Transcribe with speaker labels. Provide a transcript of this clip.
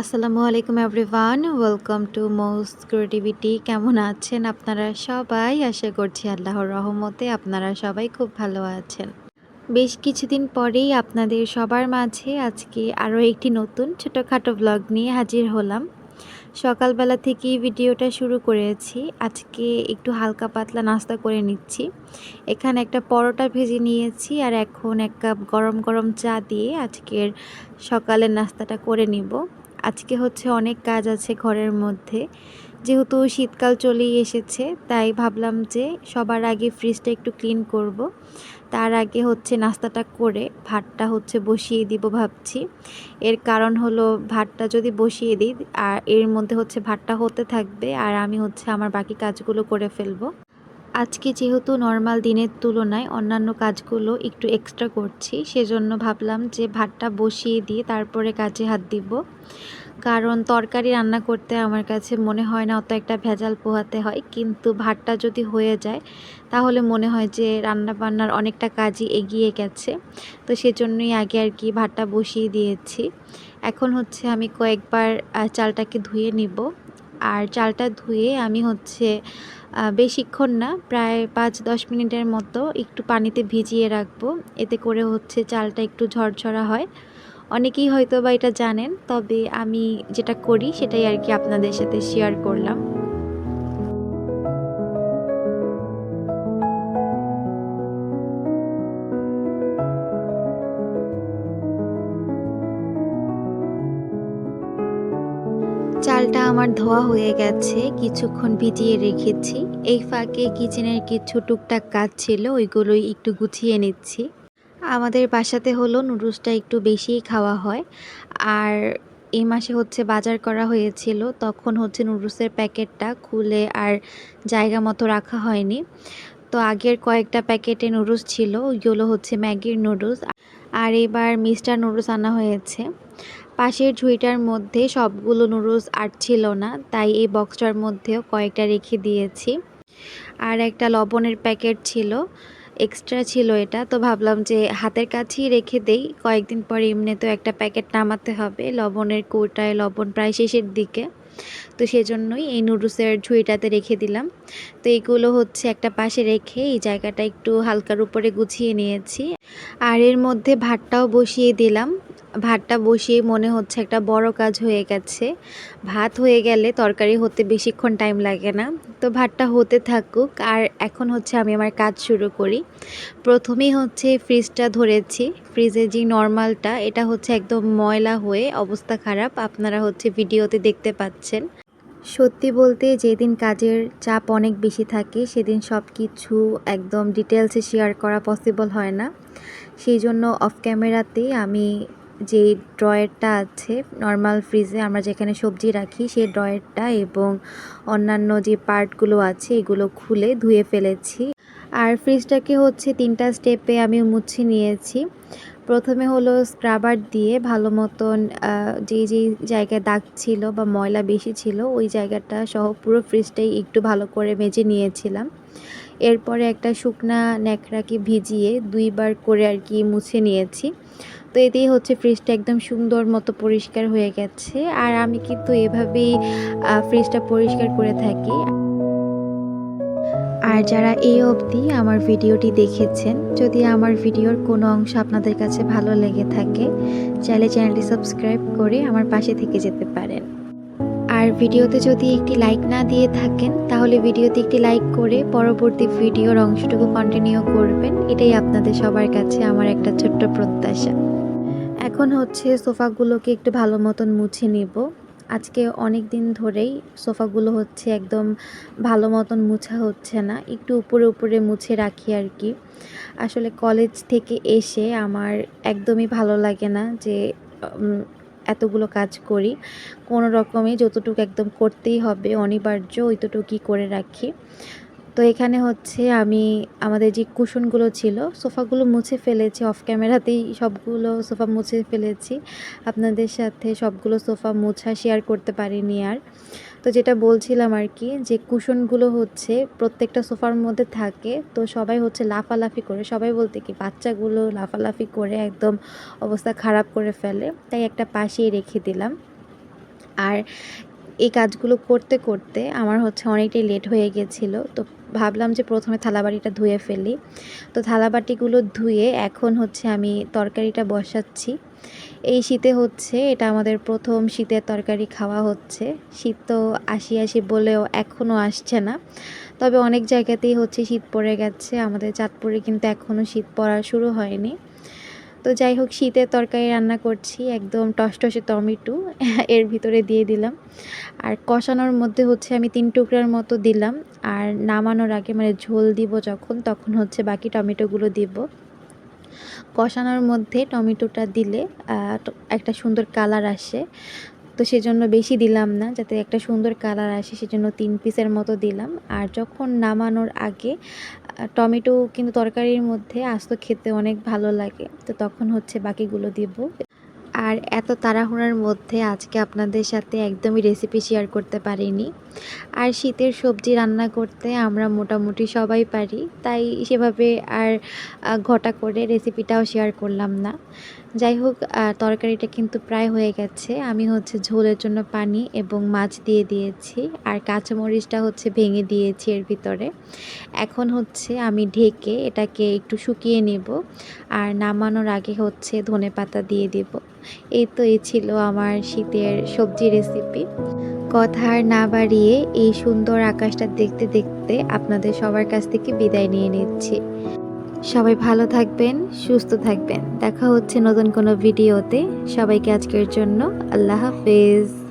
Speaker 1: আসসালামু আলাইকুম everyone, welcome to most creativity. কেমন আছেন আপনারা সবাই? আশা করছি আল্লাহর রহমতে আপনারা সবাই খুব ভালো আছেন। বেশ কিছুদিন পরেই আপনাদের সবার মাঝে আজকে আরও একটি নতুন ছোটোখাটো ব্লগ নিয়ে হাজির হলাম। সকালবেলা থেকেই ভিডিওটা শুরু করেছি। আজকে একটু হালকা পাতলা নাস্তা করে নিচ্ছি। এখানে একটা পরোটা ভেজে নিয়েছি আর এখন 1 কাপ গরম গরম চা দিয়ে আজকের সকালের নাস্তাটা করে নিব। আজকে হচ্ছে অনেক কাজ আছে ঘরের মধ্যে, যেহেতু শীতকাল চলেই এসেছে তাই ভাবলাম যে সবার আগে ফ্রিজটা একটু ক্লিন করব। তার আগে হচ্ছে নাস্তাটা করে ভাতটা হচ্ছে বসিয়ে দিব ভাবছি। এর কারণ হলো ভাতটা যদি বসিয়ে দিই আর এর মধ্যে হচ্ছে ভাতটা হতে থাকবে আর আমি হচ্ছে আমার বাকি কাজগুলো করে ফেলবো। আজকে যেহেতু নর্মাল দিনের তুলনায় অন্যান্য কাজগুলো একটু এক্সট্রা করছি, সেজন্য ভাবলাম যে ভাতটা বসিয়ে দিয়ে তারপরে কাজে হাত দিব। কারণ তরকারি রান্না করতে আমার কাছে মনে হয় না অত একটা ভেজাল পোহাতে হয়, কিন্তু ভাতটা যদি হয়ে যায় তাহলে মনে হয় যে রান্না বান্নার অনেকটা কাজই এগিয়ে গেছে। তো সেজন্যই আগে আর কি ভাতটা বসিয়ে দিয়েছি। এখন হচ্ছে আমি কয়েকবার চালটাকে ধুয়ে নিব। আর চালটা ধুয়ে আমি হচ্ছে বেশিক্ষণ না, প্রায় 5-10 মিনিটের মতো একটু পানিতে ভিজিয়ে রাখবো। এতে করে হচ্ছে চালটা একটু ঝরঝরা হয়। অনেকেই হয়তো বা এটা জানেন, তবে আমি যেটা করি সেটাই আর কি আপনাদের সাথে শেয়ার করলাম। চালটা আমার ধোয়া হয়ে গেছে, কিছুক্ষণ ভিজিয়ে রেখেছি। এই ফাঁকে কিচেনের কিছু টুকটাক কাজ ছিল, ওইগুলোই একটু গুছিয়ে নিচ্ছি। আমাদের বাসাতে হলো নুডলসটা একটু বেশিই খাওয়া হয়। আর এই মাসে হচ্ছে বাজার করা হয়েছিল, তখন হচ্ছে নুডলসের প্যাকেটটা খুলে আর জায়গা মতো রাখা হয়নি। তো আগের কয়েকটা প্যাকেটে নুডলস ছিল, ওইগুলো হচ্ছে ম্যাগির নুডলস। আর এবার মিস্টার নুডলস আনা হয়েছে। পাশের ঝুড়িটার মধ্যে সবগুলো নুডলস ছিল না, তাই এই বক্সটার মধ্যেও কয়েকটা রেখে দিয়েছি। আর একটা লবণের প্যাকেট ছিল, এক্সট্রা ছিল এটা, তো ভাবলাম যে হাতের কাছেই রেখে দেই, কয়েকদিন পরে এমনিতেও একটা প্যাকেট নামাতে হবে। লবণের কৌটায় লবণ প্রায় শেষের দিকে, তো সেজন্যই এই নুডলসের ঝুড়িটাতে রেখে দিলাম। তো এইগুলো হচ্ছে একটা পাশে রেখে এই জায়গাটা একটু হালকার উপরে গুছিয়ে নিয়েছি। আর এর মধ্যে ভাতটাও বসিয়ে দিলাম। ভাতটা বসিয়ে মনে হচ্ছে একটা বড় কাজ হয়ে গেছে। ভাত হয়ে গেলে তরকারি হতে বেশিক্ষণ টাইম লাগে না। তো ভাতটা হতে থাকুক আর এখন হচ্ছে আমি আমার কাজ শুরু করি। প্রথমেই হচ্ছে ফ্রিজটা ধরেছি। ফ্রিজে যে নরমালটা, এটা হচ্ছে একদম ময়লা হয়ে অবস্থা খারাপ, আপনারা হচ্ছে ভিডিওতে দেখতে পাচ্ছেন। সত্যি বলতে যেদিন কাজের চাপ অনেক বেশি থাকে সেদিন সব কিছু একদম ডিটেলসে শেয়ার করা পসিবল হয় না। সেই জন্য অফ ক্যামেরাতেই আমি যে ড্রয়ারটা আছে নর্মাল ফ্রিজে আমরা যেখানে সবজি রাখি, সেই ড্রয়ারটা এবং অন্যান্য যে পার্টগুলো আছে এগুলো খুলে ধুয়ে ফেলেছি। আর ফ্রিজটাকে হচ্ছে 3টা স্টেপে আমি মুছে নিয়েছি। প্রথমে হলো স্ক্রাবার দিয়ে ভালো মতন যেই জায়গায় দাগ ছিল বা ময়লা বেশি ছিল ওই জায়গাটা সহ পুরো ফ্রিজটাই একটু ভালো করে মেজে নিয়েছিলাম। এরপরে একটা শুকনা ন্যাকড়াকে ভিজিয়ে 2 বার করে আর কি মুছে নিয়েছি। তো এতেই হচ্ছে ফ্রিজটা একদম সুন্দর মতো পরিষ্কার হয়ে গেছে। আর আমি কিন্তু এভাবেই ফ্রিজটা পরিষ্কার করে থাকি। আর যারা এই অবধি আমার ভিডিওটি দেখেছেন, যদি আমার ভিডিওর কোনো অংশ আপনাদের কাছে ভালো লেগে থাকে, চাইলে চ্যানেলটি সাবস্ক্রাইব করে আমার পাশে থেকে যেতে পারেন। আর ভিডিওতে যদি একটি লাইক না দিয়ে থাকেন তাহলে ভিডিওতে একটি লাইক করে পরবর্তী ভিডিওর অংশটুকু কন্টিনিউ করবেন, এটাই আপনাদের সবার কাছে আমার একটা ছোট্ট প্রত্যাশা। এখন হচ্ছে সোফাগুলোকে একটু ভালো মতন মুছে নিব। আজকে অনেক দিন ধরেই সোফাগুলো হচ্ছে একদম ভালো মতন মুছা হচ্ছে না, একটু উপরে উপরে মুছে রাখি আর কি। আসলে কলেজ থেকে এসে আমার একদমই ভালো লাগে না যে উম, এতগুলো কাজ করি। কোনো রকমে যতটুকু একদম করতেই হবে অনিবার্য ওইটুকুই করে রাখি। তো এখানে হচ্ছে আমি আমাদের যে কুশনগুলো ছিল, সোফাগুলো মুছে ফেলেছি, অফ ক্যামেরাতেই সবগুলো সোফা মুছে ফেলেছি। আপনাদের সাথে সবগুলো সোফা মোছা শেয়ার করতে পারিনি আর। তো যেটা বলছিলাম আর কি, যে কুশনগুলো হচ্ছে প্রত্যেকটা সোফার মধ্যে থাকে, তো সবাই হচ্ছে লাফালাফি করে, সবাই বলতে কি বাচ্চাগুলো লাফালাফি করে একদম অবস্থা খারাপ করে ফেলে, তাই একটা পাশেই রেখে দিলাম। আর এই কাজগুলো করতে করতে আমার হচ্ছে অনেকটাই লেট হয়ে গেছিলো। তো ভাবলাম যে প্রথমে থালাবাটিটা ধুয়ে ফেলি। তো থালাবাটিগুলো ধুয়ে এখন হচ্ছে আমি তরকারিটা বসাচ্ছি। এই শীতে হচ্ছে এটা আমাদের প্রথম শীতের তরকারি খাওয়া হচ্ছে। শীত তো আসি আসি বলেও এখনও আসছে না। তবে অনেক জায়গাতেই হচ্ছে শীত পড়ে গেছে, আমাদের চাঁদপুরে কিন্তু এখনও শীত পড়া শুরু হয়নি। তো যাই হোক, শীতের তরকারি রান্না করছি, একদম টসটসে টমেটো এর ভিতরে দিয়ে দিলাম। আর কষানোর মধ্যে হচ্ছে আমি ৩ টুকরার মতো দিলাম। আর নামানোর আগে মানে ঝোল দিব যখন, তখন হচ্ছে বাকি টমেটোগুলো দিব। কষানোর মধ্যে টমেটোটা দিলে একটা সুন্দর কালার আসে। তো সেজন্য বেশি দিলাম না, যাতে একটা সুন্দর কালার আসে সেজন্য ৩ পিসের মতো দিলাম। আর যখন নামানোর আগে টমেটো কিন্তু তরকারির মধ্যে আস্ত খেতে অনেক ভালো লাগে, তো তখন হচ্ছে বাকিগুলো দিব। আর এত তাড়াহুড়োর মধ্যে আজকে আপনাদের সাথে একদমই রেসিপি শেয়ার করতে পারিনি। আর শীতের সবজি রান্না করতে আমরা মোটামুটি সবাই পারি, তাই সেভাবে আর ঘটা করে রেসিপিটাও শেয়ার করলাম না। যাই হোক, তরকারিটা কিন্তু প্রায় হয়ে গেছে। আমি হচ্ছে ঝোলের জন্য পানি এবং মাছ দিয়ে দিয়েছি, আর কাঁচামরিচটা হচ্ছে ভেঙে দিয়েছি এর ভিতরে। এখন হচ্ছে আমি ঢেকে এটাকে একটু শুকিয়ে নেব, আর নামানোর আগে হচ্ছে ধনেপাতা দিয়ে দেব। এই ছিল আমার শীতের সবজি রেসিপি। কথা আর না বাড়িয়ে এই সুন্দর আকাশটা দেখতে দেখতে আপনাদের সবার কাছ থেকে বিদায় নিয়ে নিচ্ছি। সবাই ভালো থাকবেন, সুস্থ থাকবেন। দেখা হচ্ছে নতুন কোনো ভিডিওতে। সবাইকে আজকের জন্য আল্লাহ হাফেজ।